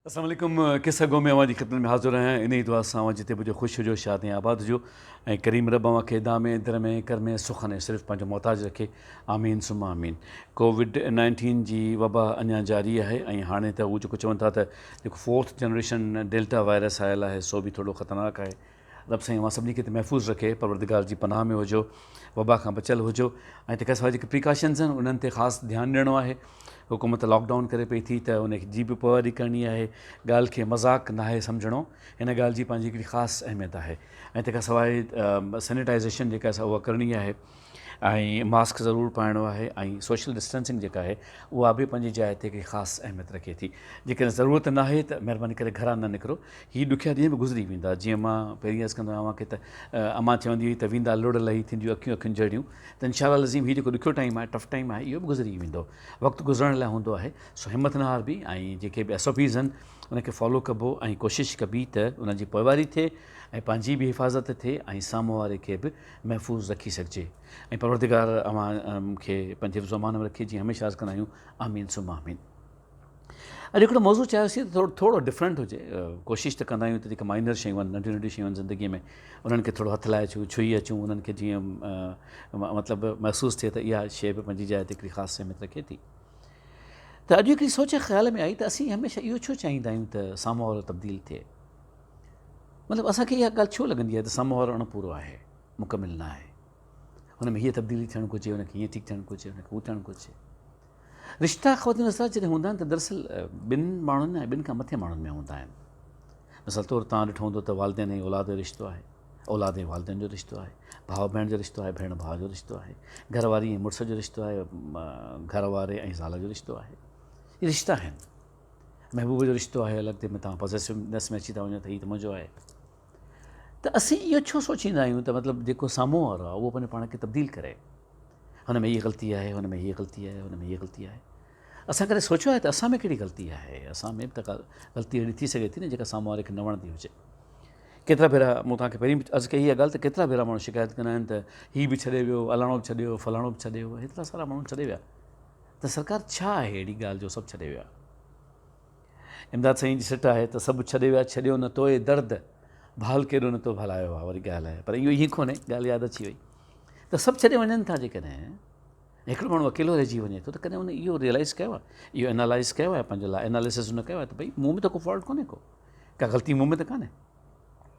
अस्सलाम वालेकुम। किस्सा गो में अवां जी ख़िदमत में हाज़िर आहियां। इन ई दुआ सां जिते बि ख़ुशि हुजो, शाद ऐं आबाद हुजो ऐं करीम रब अवां खे दामे दर में कर में सुख में सिर्फ़ु पंहिंजो मोहताज रखे। आमीन सुम्मा आमीन। कोविड-19 जी वबा अञा जारी आहे ऐं हाणे त उहो जेको चवनि था त जेको 4th जनरेशन डेल्टा वायरस आयल आहे सो बि थोरो ख़तरनाक आहे। रब साईं अवां सभिनी खे त महफ़ूज़ रखे, परवरदिगार जी पनाह में हुजो, वबा खां बचियलु हुजो ऐं तंहिंखां सवाइ जेके प्रिकॉशन्स आहिनि उन्हनि ते ख़ासि ध्यानु ॾियणो आहे। हुकूमत लॉकडाउन करे पई थी त उन जी बि पोइवारी करणी आहे। ॻाल्हि खे मज़ाक़ नाहे सम्झणो, हिन ॻाल्हि जी पंहिंजी हिकिड़ी ख़ासि अहमियत आहे ऐं तंहिंखां सवाइ सैनिटाइज़ेशन जेका असां उहा करणी आहे ऐं मास्क ज़रूरु पाइणो आहे ऐं सोशल डिस्टेंसिंग जेका आहे उहा बि पंहिंजी जाइ ते हिकिड़ी ख़ासि अहमियत रखे थी। जेकॾहिं ज़रूरत नाहे त महिरबानी करे घरां न निकिरो। हीअ ॾुखिया ॾींहं बि गुज़री वेंदा। जीअं मां पहिरीं अर्ज़ु कंदो आहियां अव्हांखे त अमां चवंदी हुई त वेंदा लुड़ लही थींदियूं अखियूं अखियुनि जहिड़ियूं। त इंशाअल्लाह लज़ीम हीअ जेको ॾुखियो टाइम आहे, टफ टाइम आहे, इहो बि गुज़री वेंदो। वक़्तु गुज़रण लाइ हूंदो आहे, सो हिमत न हारबी ऐं जेके बि SOPs आहिनि उनखे फॉलो कबो ऐं कोशिशि कबी त उनजी पोइवारी थिए ऐं पंहिंजी बि हिफ़ाज़त थिए ऐं साम्हूं वारे खे बि महफ़ूज़ रखी सघिजे ऐं परवरदिगार अव्हां खे पंहिंजे ज़मान में रखे। जीअं हमेशह अर्ज़ु कंदा आहियूं, आमीन सुम्मा आमीन। अॼु हिकिड़ो मौज़ू चयोसीं त थोरो डिफरेंट हुजे। कोशिशि त कंदा आहियूं त जेके माइनर शयूं आहिनि, नंढियूं नंढियूं शयूं आहिनि ज़िंदगीअ में, उन्हनि खे थोरो हथु लाए अचूं, छुई अचूं, उन्हनि खे जीअं मतिलबु महसूसु थिए त इहा शइ बि पंहिंजी जाइ ते हिकिड़ी ख़ासि अहमियत रखे थी। त अॼु हिकिड़ी सोच ख़्याल में आई त असीं हमेशह इहो छो चाहींदा आहियूं त साम्हूं वारो तब्दील थिए। मतिलबु असांखे इहा ॻाल्हि छो लॻंदी आहे त साम्हूं वारो अणपूरो आहे, मुकमिल न आहे, हुन में हीअ तब्दीली थियणु घुरिजे, हुनखे हीअं ठीकु थियणु घुरिजे, हुनखे हू थियणु घुरिजे। रिश्ता ख़वातीन हज़रात जॾहिं हूंदा आहिनि त दरअसल ॿिनि माण्हुनि ऐं ॿिनि खां मथे माण्हुनि में हूंदा आहिनि। मिसाल तौरु तव्हां ॾिठो हूंदो त वालिदेन ऐं औलाद जो रिश्तो आहे, औलाद ऐं वालिदेन जो रिश्तो आहे, भाउ भेण जो रिश्तो आहे, भेण भाउ जो रिश्तो आहे, घरवारी ऐं मुड़ुस जो रिश्तो आहे, घर वारे ऐं ज़ाल जो रिश्तो आहे। इहे रिश्ता आहिनि। महबूब जो रिश्तो आहे अलॻि, तंहिंमें तव्हां पॉज़ेसिवनेस में अची था वञो त हीअ त मुंहिंजो आहे। त असीं इहो छो सोचींदा आहियूं त मतिलबु जेको साम्हूं वारो आहे उहो पंहिंजे पाण खे तब्दील करे, हुन में हीअ ग़लती आहे, हुन में हीअ ग़लती आहे, हुन में हीअ ग़लती आहे। असां कॾहिं सोचियो आहे त असां में कहिड़ी ग़लती आहे? असां में बि त ग़लती अहिड़ी थी सघे थी न जेका साम्हूं वारे खे न वणंदी हुजे। केतिरा भेरा मूं तव्हांखे पहिरीं बि अर्ज़ु कई इहा ॻाल्हि त केतिरा भेरा माण्हू शिकायत कंदा आहिनि त हीअ बि छॾे वियो, अलाणो बि छॾे वियो, फलाणो बि छॾे वियो, हेतिरा सारा माण्हू छॾे विया। त सरकार छा आहे अहिड़ी ॻाल्हि जो सभु छॾे विया? इमदाद साईं जी सिट आहे त सभु छॾे विया, छॾियो न तोए दर्द, भाल केॾो न तो भलायो आहे। वरी ॻाल्हि आहे, पर इहो ईअं कोन्हे, ॻाल्हि यादि अची वई। त सभु छॾे वञनि था। जेकॾहिं हिकिड़ो माण्हू अकेलो रहिजी वञे थो त कॾहिं उन इहो रियलाइज़ कयो आहे, इहो एनालाइज़ कयो आहे, पंहिंजे लाइ एनालिसिस हुन कयो आहे त भई मूं में त को फॉल्ट कोन्हे, का ग़लती मूं में त कान्हे।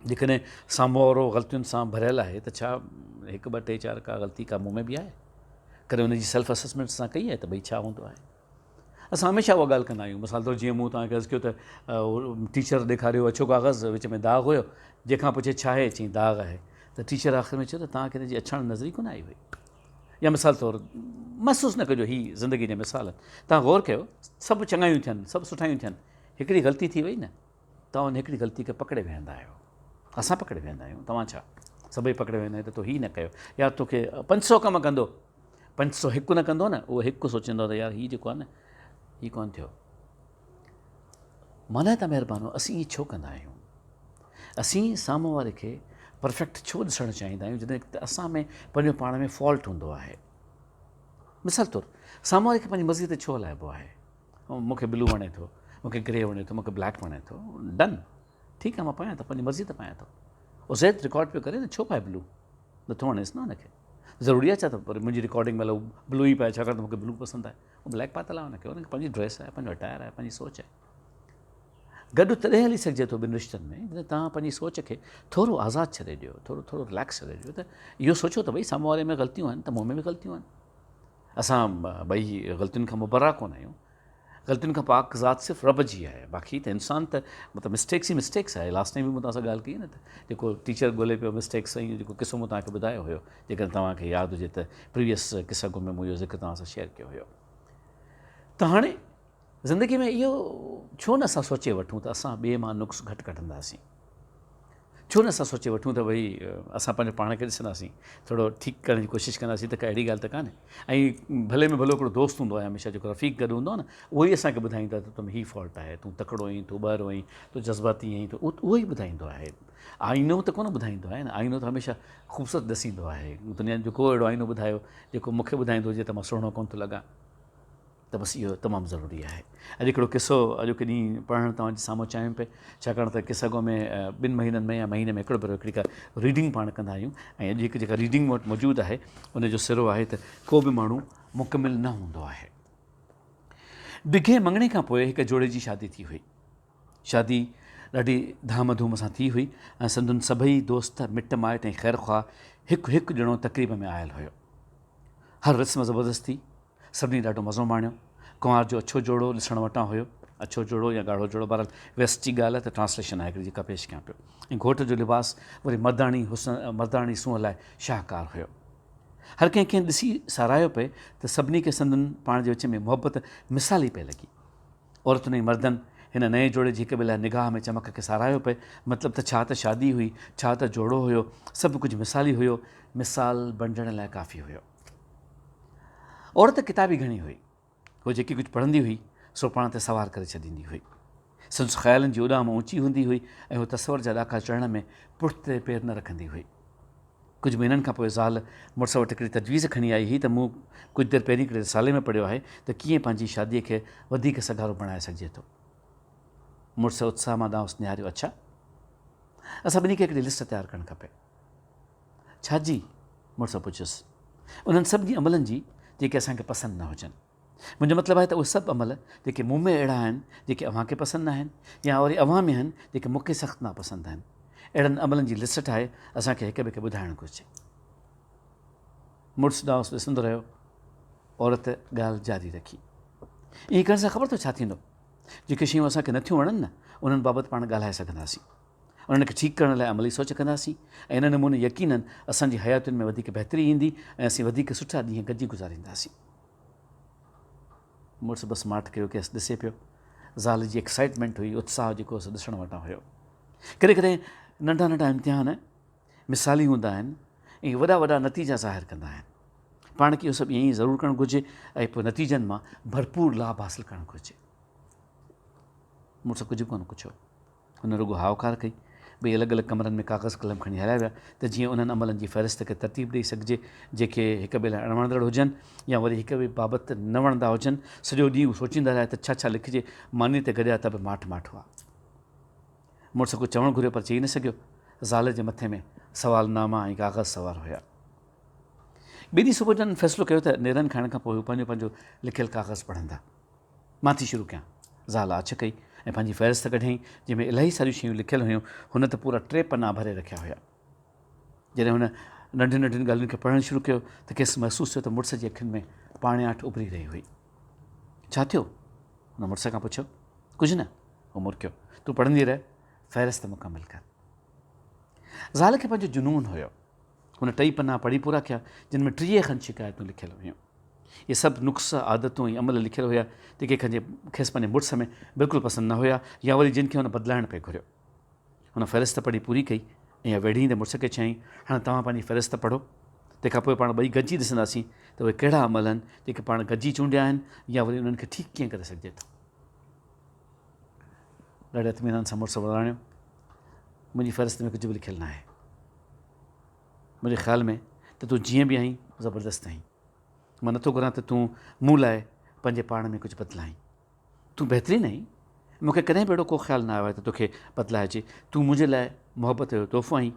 जेकॾहिं साम्हूं वारो ग़लतियुनि सां भरियलु आहे त छा 1 2 3 4 का ग़लती का मूं में बि आहे? कॾहिं उनजी सेल्फ असेसमेंट सां कई आहे त भई छा हूंदो आहे? असां हमेशह उहा ॻाल्हि कंदा आहियूं। मिसाल तौरु जीअं मूं तव्हांखे अर्ज़ु कयो त टीचर ॾेखारियो अछो काग़ज़, विच में दाग़ हुयो, जंहिंखां पुछे छा आहे, चई दाग़ आहे। त टीचर आख़िर में चयो त तव्हांखे हिनजी अछाण नज़र ई कोन आई हुई। या मिसाल तौरु महसूसु न कजो, हीअ ज़िंदगी जा मिसाल आहिनि। तव्हां गौर कयो, सभु चङायूं थियनि, सभु सुठायूं थियनि, हिकिड़ी ग़लती थी वई न, तव्हां उन हिकिड़ी ग़लती खे पकिड़े वेहंदा आहियो। असां पकिड़े वेहंदा आहियूं, तव्हां छा सभई पकिड़े वेहंदा आहियो त तो हीअ न कयो। या तोखे 500 कमु कंदो, 501 न कंदो न, उहो हिकु सोचींदो त यार हीअ जेको आहे न हीअ कोन्ह थियो। माना त महिरबानो, असीं ईअं छो कंदा आहियूं? असीं साम्हूं वारे खे परफेक्ट छो ॾिसणु चाहींदा आहियूं जॾहिं त असां में पंहिंजो पाण में फॉल्ट हूंदो आहे। मिसाल तौरु साम्हूं वारे खे पंहिंजी मर्ज़ी ते छो हलाइबो आहे? मूंखे ब्लू वणे थो, मूंखे ग्रे वणे थो, मूंखे ब्लैक वणे थो, डन, ठीकु आहे, मां पायां थो, पंहिंजी मर्ज़ी ते पायां थो। उज़ैद रिकॉर्ड पियो करे न, छो पाए ब्लू? नथो वणेसि न हुनखे। ज़रूरी आहे छा त पर मुंहिंजी रिकॉर्डिंग महिल ब्लू ई पाए, छाकाणि त मूंखे ब्लू पसंदि आहे? उहो ब्लैक पातल आहे हुनखे पंहिंजी ड्रेस आहे, पंहिंजो अटायर आहे, पंहिंजी सोच आहे। गॾु तॾहिं हली सघिजे थो ॿिनि रिश्तनि में जॾहिं तव्हां पंहिंजी सोच खे थोरो आज़ादु छॾे ॾियो, थोरो रिलैक्स छॾे ॾियो। त इहो सोचो त भई साम्हूं वारे में ग़लतियूं आहिनि त मूं में बि ग़लतियूं आहिनि। असां ॿई ग़लतियुनि खां मुबरा कोन आहियूं। ग़लतियुनि खां पाक ज़ात सिर्फ़ु रब जी आहे। बाक़ी त इंसान त मतिलबु मिस्टेक्स ई मिस्टेक्स आहे। लास्ट टाइम बि मूं तव्हां सां ॻाल्हि कई न, त जेको टीचर ॻोल्हे पियो मिस्टेक्स, ऐं जेको किसो मूं तव्हांखे ॿुधायो हुयो, जेकॾहिं तव्हांखे यादि हुजे त प्रीवियस किसा गो में मूं इहो ज़िक्र तव्हां सां शेयर कयो हुयो। त हाणे ज़िंदगी में इहो छो न असां सोचे वठूं त असां ॿिए मां नुक्स घटि कढंदासीं? छो न असां सोचे वठूं त भई असां पंहिंजे पाण खे ॾिसंदासीं, थोरो ठीकु करण जी कोशिशि कंदासीं त का अहिड़ी ॻाल्हि त कान्हे। ऐं भले में भलो हिकिड़ो दोस्त हूंदो आहे हमेशह, जेको रफ़ीक गॾु हूंदो आहे न, उहो ई असांखे ॿुधाईंदो आहे त तुम हीअ फॉल्ट आहे, तूं तकिड़ो आहीं, तूं ॿाहिरो आहीं, तूं जज़्बाती आहीं, त उहो ई ॿुधाईंदो आहे। आईनो त कोन ॿुधाईंदो आहे न, आईनो त हमेशह ख़ूबसूरत ॾिसींदो आहे। दुनिया जो को अहिड़ो आईनो ॿुधायो जेको मूंखे ॿुधाईंदो हुजे त मां सुहिणो कोन थो लॻां? त बसि इहो तमामु ज़रूरी आहे। अॼु हिकिड़ो किसो अॼोके ॾींहुं पढ़णु तव्हांजे साम्हूं चाहियूं पिया, छाकाणि त किसगो में 2 महीननि में या महीने में हिकिड़ो भेरो हिकिड़ी का रीडिंग पाण कंदा आहियूं, ऐं अॼु हिकु जेका रीडिंग वटि मौजूदु आहे उनजो सिरो आहे त को बि माण्हू मुकमिल न हूंदो आहे। डिघे मङणे खां पोइ हिकु जोड़े जी शादी थी हुई। शादी ॾाढी धाम धूम सां थी हुई ऐं संदुनि सभई दोस्त मिट माइट ऐं ख़ैर ख़्वाह हिकु हिकु ॼणो तक़रीब में आयल हुयो। हर रस्म ज़बरदस्ती, सभिनी ॾाढो मज़ो माणियो। कुंवार जो अछो जोड़ो ॾिसण वटां हुयो, अछो जोड़ो या ॻाढ़ो जोड़ो, बहरहाल वेस्ट जी ॻाल्हि आहे त ट्रांसलेशन आहे हिकिड़ी जेका पेश कयां पियो। ऐं घोट जो लिबास वरी मर्दाणी सूंहं लाइ शाहकार हुयो। हर कंहिंखे ॾिसी सारायो पए त सभिनी खे संदनि पाण जे विच में मुहबत मिसाली पए लॻी। औरतुनि ऐं मर्दनि हिन नए जोड़े जी हिक ॿिए लाइ निगाह में चमक खे सारायो पए। मतिलबु त छा त शादी हुई, छा त जोड़ो हुयो, सभु कुझु मिसाली हुयो, मिसाल बणिजण लाइ काफ़ी हुयो। औरत किताबी घणी हुई, उहो जेकी कुझु पढ़ंदी हुई सो पाण ते सवार करे छॾींदी हुई। संदसि ख़्यालनि जी उॾाम ऊची हूंदी हुई ऐं हू तसवर जा ॾाका चढ़ण में पुठिते पेर न रखंदी हुई। कुझु महीननि खां पोइ ज़ाल मुड़ुस वटि हिकिड़ी तजवीज़ खणी आई हुई त मूं कुझु देरि पहिरीं हिकिड़े रिसाले में पढ़ियो आहे त कीअं पंहिंजी शादीअ खे वधीक सगारो बणाए सघिजे थो। मुड़ुस उत्साह मां ॾांहुं निहारियो, अच्छा असां ॿिन्ही खे हिकिड़ी लिस्ट तयारु करणु खपे। छा जी? मुड़ुस पुछियुसि। उन्हनि सभिनी अमलनि जी जेके असांखे पसंदि न हुजनि। मुंहिंजो मतिलबु आहे त उहे सभु अमल जेके मूं में अहिड़ा आहिनि जेके अव्हांखे पसंदि न आहिनि, या वरी अव्हां में आहिनि जेके मूंखे सख़्तु नापसंदि आहिनि। अहिड़नि अमलनि जी लिस्ट ठाहे असांखे हिक ॿिए खे ॿुधाइणु घुरिजे। मुड़ुसु ॾांहुं ॾिसंदो रहियो। औरत ॻाल्हि जारी रखी, ईअं करण सां ख़बर अथव छा थींदो? जेके शयूं असांखे नथियूं वणनि न उन्हनि बाबति पाण ॻाल्हाए सघंदासीं, उन्हनि खे ठीकु करण लाइ अमली सोच कंदासीं, ऐं इन नमूने यकीननि असांजी हयातुनि में वधीक बहितरी ईंदी ऐं असीं वधीक सुठा ॾींहं गॾिजी गुज़ारींदासीं। मुड़ुसु बसि माठ कयो केसि ॾिसे पियो। ज़ाल जी एक्साइटमेंट हुई, उत्साह जेको ॾिसण वटां हुयो। कॾहिं कॾहिं नंढा नंढा इम्तिहान मिसाली हूंदा आहिनि ऐं वॾा वॾा नतीजा ज़ाहिर कंदा आहिनि। पाण खे इहो सभु ईअं ई ज़रूरु करणु घुरिजे ऐं पोइ नतीजनि मां भरपूर लाभ हासिलु करणु घुरिजे। मुड़ुस कुझु कोन पुछियो, हुन रुॻो हावकार कई। ॿई अलॻि अलॻि कमरनि में काग़ज़ कलम खणी हलिया विया त जीअं उन्हनि अमलनि जी फ़हिरिस्त खे तरतीब ॾेई सघिजे जेके हिक ॿिए लाइ अणवणंदड़ हुजनि या वरी हिक ॿिए बाबति न वणंदा हुजनि। सॼो ॾींहुं सोचींदा रहिया त छा छा लिखिजे, मानी ते गॾिया त बि माठ माठ हुआ। मुड़ुस कुझु चवणु घुरियो पर चई न सघियो। ज़ाल जे मथे में सवालनामा ऐं काग़ज़ सवार हुया। ॿिए ॾींहुं सुबुह जो फ़ैसिलो कयो त नेरनि खाइण खां पोइ हू पंहिंजो पंहिंजो लिखियलु काग़ज़ पढ़ंदा। मां थी शुरू कयां। ज़ाल आछ कई ऐं पंहिंजी फ़हिरिस्त कढियईं जंहिंमें इलाही सारियूं शयूं लिखियलु हुयूं। हुन त पूरा 3 पना भरे रखिया हुया। जॾहिं हुन नंढियुनि नंढियुनि ॻाल्हियुनि खे पढ़णु शुरू कयो त खेसि महसूसु थियो त मुड़ुस जी अखियुनि में पाणियाठ उभरी रही हुई। छा थियो? हुन मुड़ुस खां पुछियो। कुझु न, हू मुरकियो। तूं पढ़ंदी रह, फ़हिरिस्त मुकमिल कर। ज़ाल खे पंहिंजो जुनून हुयो। हुन 2 पना पढ़ी पूरा कया जिन में 30 खनि शिकायतूं लिखियलु हुयूं। इहे सभु नुस्ख़ आदतूं ऐं अमल लिखियलु हुया जेके खेसि पंहिंजे मुड़ुस में बिल्कुलु पसंदि न हुया या वरी जिन खे हुन बदिलाइण पिए घुरियो। हुन फ़हिरिस्त पढ़ी पूरी कई ऐं वेढ़ींदे मुड़ुस खे चयईं, हाणे तव्हां पंहिंजी फ़हिरिस्त पढ़ो। तंहिंखां पोइ पाण ॿई गॾिजी ॾिसंदासीं त उहे कहिड़ा अमल आहिनि जेके पाण गॾिजी चूंडिया आहिनि या वरी उन्हनि खे ठीकु कीअं करे सघिजे थो। ॾाढे इत्मीनान सां मुड़ुस वराणियो। मुंहिंजी फ़हिरिस्त में कुझु बि लिखियलु न आहे। मुंहिंजे ख़्याल में त तूं जीअं बि आहीं ज़बरदस्त आहीं। मां नथो घुरां त तूं मूं लाइ पंहिंजे पाण में कुझु बदिलाहीं। तूं बहितरीनु आहीं। मूंखे कॾहिं बि अहिड़ो को ख़्यालु न आयो आहे त तोखे बदिलाइजे। तूं मुंहिंजे लाइ मुहबत जो तोहफ़ो आहीं।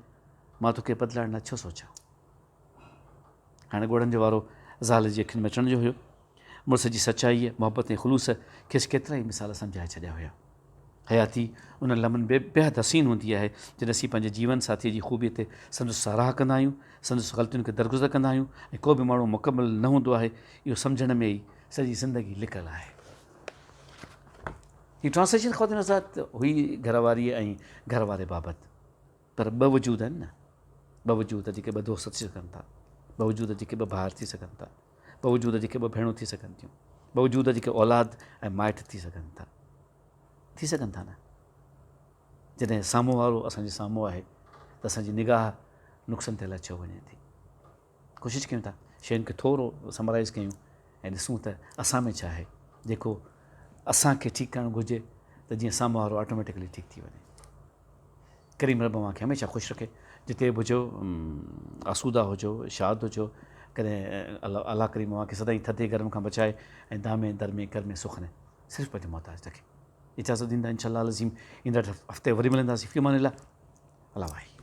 मां तोखे बदिलाइण न छो सोचां। हाणे ॻोड़नि जो वारो ज़ाल जी अखियुनि में अचण जो हुयो। मुड़ुस जी सचाई, मुहबत ऐं ख़ुलूस खेसि केतिरा ई मिसाल सम्झाए छॾिया हुया। हयाती उन लम्हनि बेहदि हसीन हूंदी आहे जॾहिं असीं पंहिंजे जीवन साथीअ जी ख़ूबीअ ते संदसि साराह कंदा आहियूं, संदसि ग़लतियुनि खे दरगुज़र कंदा आहियूं ऐं को बि माण्हू मुकमिल न हूंदो आहे इहो सम्झण में ई सॼी ज़िंदगी लिकियलु आहे। हीअ ट्रांसलेशन ख़वातीन हज़रात हुई घरवारीअ ऐं घरवारे बाबति, पर 2 वजूद आहिनि न। 2 वजूद जेके 2 दोस्त थी सघनि था, 2 वजूद जेके 2 भाउर थी सघनि था, 2 वजूद जेके 2 भेणूं थी सघनि थियूं, 2 वजूद जेके औलाद ऐं माइट थी सघनि था न। जॾहिं साम्हूं वारो असांजे साम्हूं आहे त असांजी निगाह नुक़्सनि ते छो वञे थी। कोशिशि कयूं था शयुनि खे थोरो समराइज़ कयूं ऐं ॾिसूं त असां में छा आहे जेको असांखे ठीकु करणु घुरिजे त जीअं साम्हूं वारो ऑटोमेटिकली ठीकु थी वञे। करीम रब मूंखे हमेशह ख़ुशि रखे। जिते बि हुजो, आसूदा हुजो, शाद हुजो, कॾहिं अलाह करीम अव्हांखे सदाईं थधे गरम खां बचाए ऐं दामे दर में कर में सुख ने सिर्फ़ु पंहिंजे मोहताज रखे। इजाज़त ॾींदा इंशाअल्लाह अज़ीम। ईंदड़ हफ़्ते वरी मिलंदासीं। फ़ी अमानिल्लाह। अल्लाह भाई।